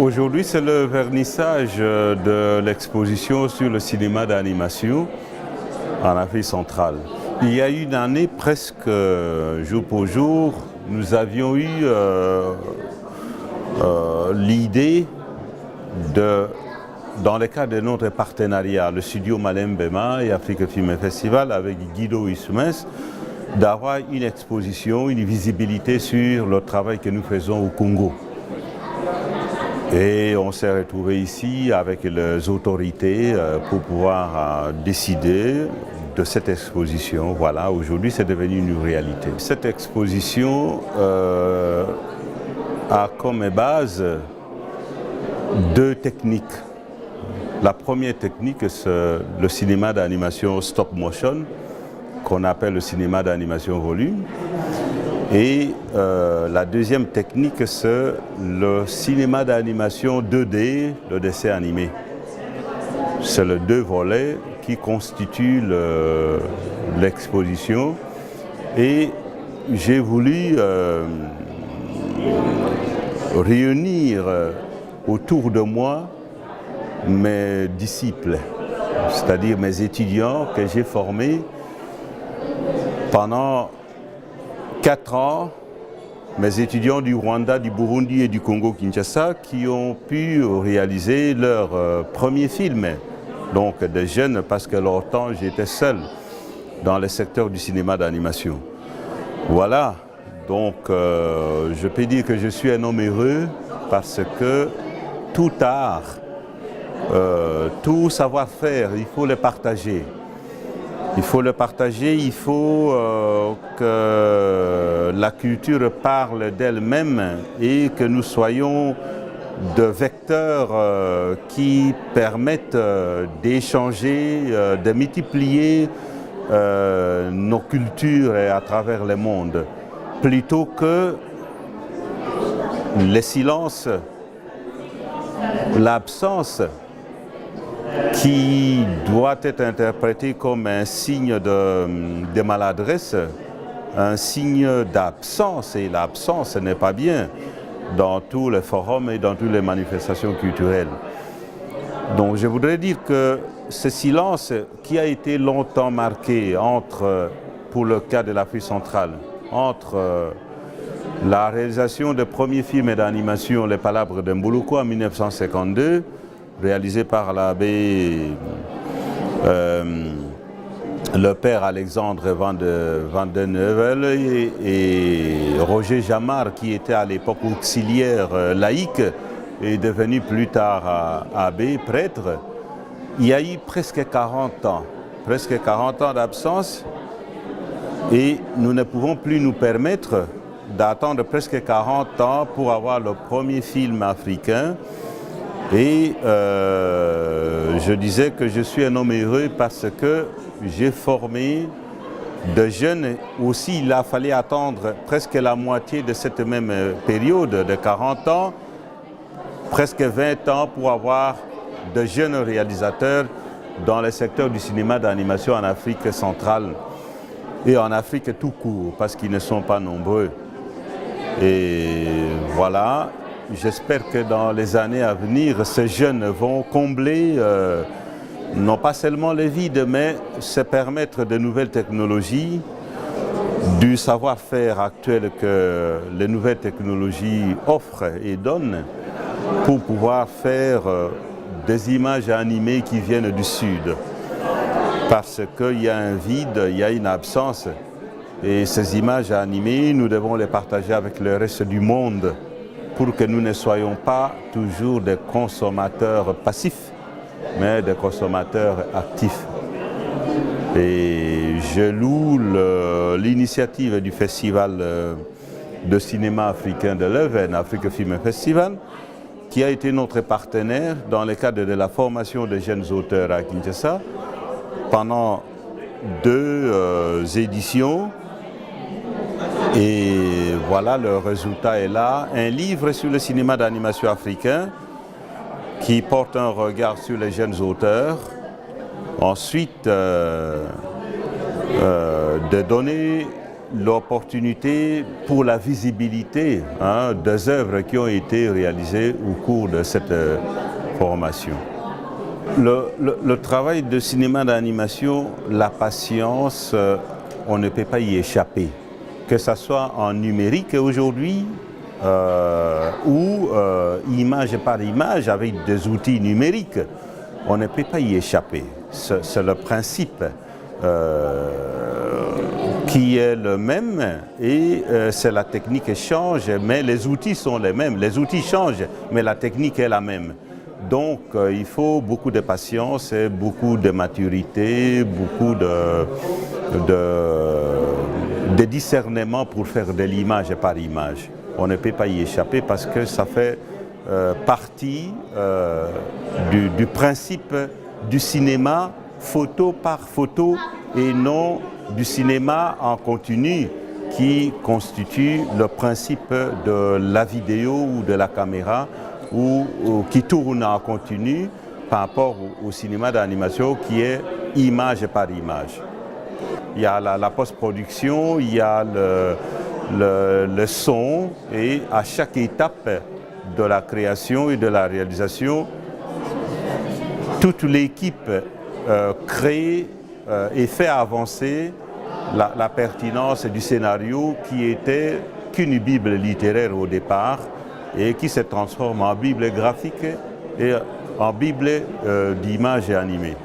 Aujourd'hui, c'est le vernissage de l'exposition sur le cinéma d'animation en Afrique centrale. Il y a une année, presque jour pour jour, nous avions eu l'idée dans le cadre de notre partenariat, le studio Malembema et Afrique Film Festival avec Guido Ismès, d'avoir une exposition, une visibilité sur le travail que nous faisons au Congo. Et on s'est retrouvé ici avec les autorités pour pouvoir décider de cette exposition. Voilà, aujourd'hui c'est devenu une réalité. Cette exposition a comme base deux techniques. La première technique, c'est le cinéma d'animation stop motion, qu'on appelle le cinéma d'animation volume. Et la deuxième technique, c'est le cinéma d'animation 2D, le dessin animé. C'est les deux volets qui constituent l'exposition. Et j'ai voulu réunir autour de moi mes disciples, c'est-à-dire mes étudiants que j'ai formés pendant 4 ans, mes étudiants du Rwanda, du Burundi et du Congo-Kinshasa qui ont pu réaliser leur premier film. Donc des jeunes, parce que longtemps j'étais seul dans le secteur du cinéma d'animation. Voilà, donc je peux dire que je suis un homme heureux parce que tout art, tout savoir-faire, il faut le partager. Il faut le partager, il faut que la culture parle d'elle-même et que nous soyons de vecteurs qui permettent d'échanger, de multiplier nos cultures à travers le monde, plutôt que le silence, l'absence, qui doit être interprété comme un signe de maladresse, un signe d'absence. Et l'absence n'est pas bien dans tous les forums et dans toutes les manifestations culturelles. Donc je voudrais dire que ce silence qui a été longtemps marqué pour le cas de l'Afrique centrale, entre la réalisation des premiers films d'animation Les Palabres de Mbuluku en 1952, réalisé par l'abbé, le père Alexandre Van den Heuvel et Roger Jamar, qui était à l'époque auxiliaire laïque et devenu plus tard abbé, prêtre. Il y a eu presque 40 ans d'absence et nous ne pouvons plus nous permettre d'attendre presque 40 ans pour avoir le premier film africain. Et je disais que je suis un homme heureux parce que j'ai formé de jeunes. Aussi, il a fallu attendre presque la moitié de cette même période de 40 ans, presque 20 ans pour avoir de jeunes réalisateurs dans le secteur du cinéma d'animation en Afrique centrale et en Afrique tout court, parce qu'ils ne sont pas nombreux. Et voilà. J'espère que dans les années à venir, ces jeunes vont combler non pas seulement les vides, mais se permettre de nouvelles technologies, du savoir-faire actuel que les nouvelles technologies offrent et donnent pour pouvoir faire des images animées qui viennent du Sud. Parce qu'il y a un vide, il y a une absence. Et ces images animées, nous devons les partager avec le reste du monde, pour que nous ne soyons pas toujours des consommateurs passifs, mais des consommateurs actifs. Et je loue l'initiative du Festival de cinéma africain de Leuven, Afrique Film Festival, qui a été notre partenaire dans le cadre de la formation des jeunes auteurs à Kinshasa pendant 2 éditions. Et voilà, le résultat est là. Un livre sur le cinéma d'animation africain qui porte un regard sur les jeunes auteurs. Ensuite, de donner l'opportunité pour la visibilité des œuvres qui ont été réalisées au cours de cette formation. Le travail de cinéma d'animation, la patience, on ne peut pas y échapper. Que ce soit en numérique aujourd'hui ou image par image avec des outils numériques, on ne peut pas y échapper. C'est le principe qui est le même et c'est la technique qui change, mais les outils sont les mêmes. Les outils changent, mais la technique est la même. Donc il faut beaucoup de patience et beaucoup de maturité, beaucoup de discernement pour faire de l'image par image. On ne peut pas y échapper parce que ça fait partie du principe du cinéma photo par photo et non du cinéma en continu qui constitue le principe de la vidéo ou de la caméra ou qui tourne en continu par rapport au cinéma d'animation qui est image par image. Il y a la post-production, il y a le son et à chaque étape de la création et de la réalisation, toute l'équipe crée et fait avancer la pertinence du scénario qui était qu'une bible littéraire au départ et qui se transforme en bible graphique et en bible d'images animées.